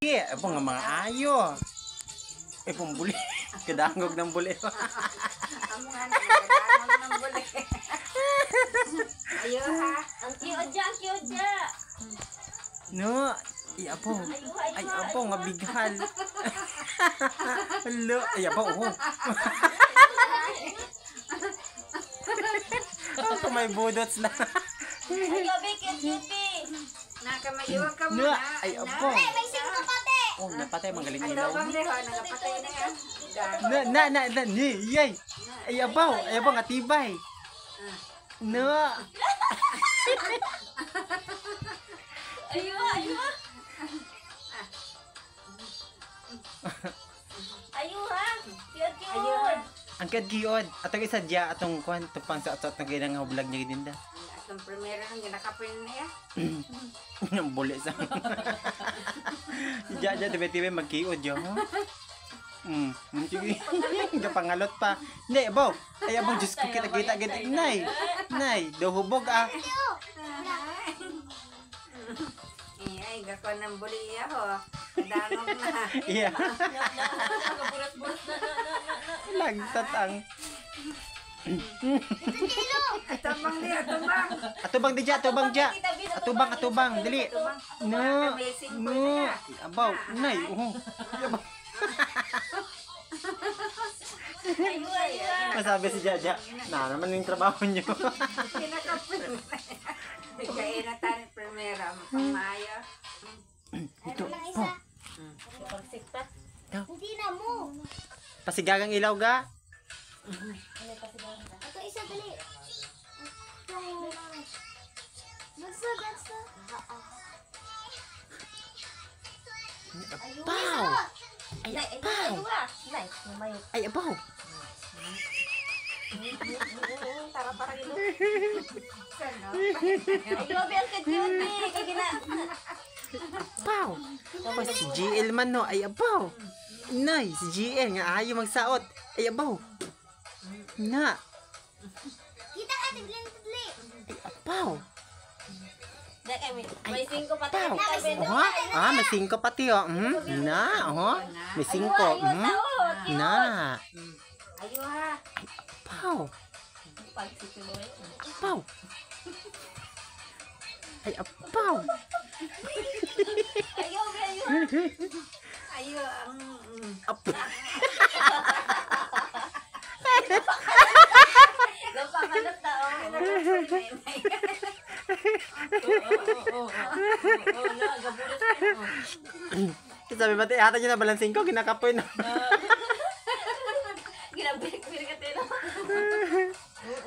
Apa nga mga ayo. Pumbuli. Kadangog ng buli. Amo nga kadangog ng buli. Ayo ha. Ang cute ja. No, apo. Ay apo nga bighal. Hello, ay apo oh. Ako may budots na. Ayo cute. Nakamayiwag ka muna. Ay apo. May singko pati. Oh, napatay magaling Ay, ilaw. tawag deho, nagapatay na yan. Yay. Ay abaw nga tibay. No. Ayo. Ayo ha. Cute. Ang kadgiod atong isa dia atong kwan tupang sa atot na ginang vlog niya gidinda. Atong primero nang ginakapin niya. Ang buli sa. Dia tiba-tiba magkiod yo. Sige. Gapangalot pa. Hindi, abaw. Ay abang Diyos ko kita nay. Nay, do hubog ah. Ay, gako ng buli ho. Kadangog na. Iya. Lagtat ang. Atubang di atubang dili. No. Abaw, nay. Masabi si Jaja, na naman yung trabaho niyo. Kinakapin. Kaya na tayo primera, pamaya. Ito, po. Pagsikta. Hindi na mo. Pasigagang ilaw ga. Ito isa dali. Basta. Abaw. Ay, abaw. Ay, abaw. Tara para dito. Ayo, biar cute. Kagina. Abaw. Tapos si GL man no. Ay, abaw. Nay, si GL nga ayaw magsaot. Ay, abaw. Na. Kita ka tigli. Ay, abaw. May 5 pati. May 5 pati oh. Na, may 5. Na. Ayo ha. Abaw. Abaw. Ay, abaw. Ayo. Ayo. Abaw. Gapangalot na Sabi ba ata niya na balansing ko, kinakapoy na. Ginabik-bir ka tino.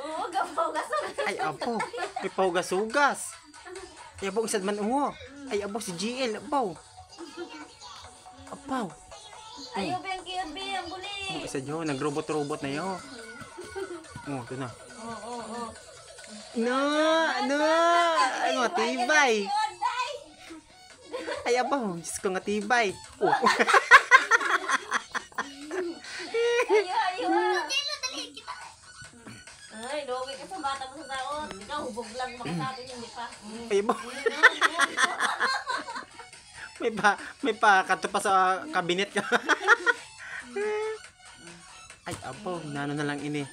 Oo, gapaw-gasugas. Ay, apo. May paugas-ugas. Ay, apo, isad man uho. Ay, apo, si GL, apo. Apo. Ayo, ang buli. Isa dyan, nagrobot-robot na yun. Ito na. No. Ay, nga, tibay. Ay, apo, Diyos ko nga tibay. Ayo. Ay, dogi ka sa bata mo sa taon. Ikaw, hubog lang makasabi, hindi pa. Ay, apo. May pa kanto pa sa kabinet ka. Ay, apo, nano na lang ini.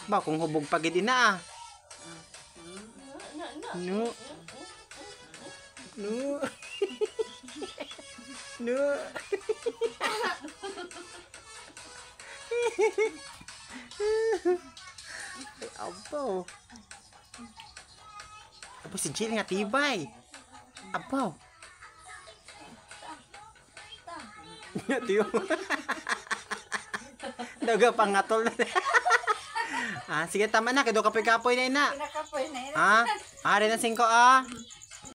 Ba, kung hubog pagid ina ah. No. Ay, apo. Apo, si Jill nga tibay. Apo. Tiyo. Daga pangatol na. Sige, tama na. Kado kapoy-kapoy na ina. Kinakapoy na yun. Ari na 5 ah.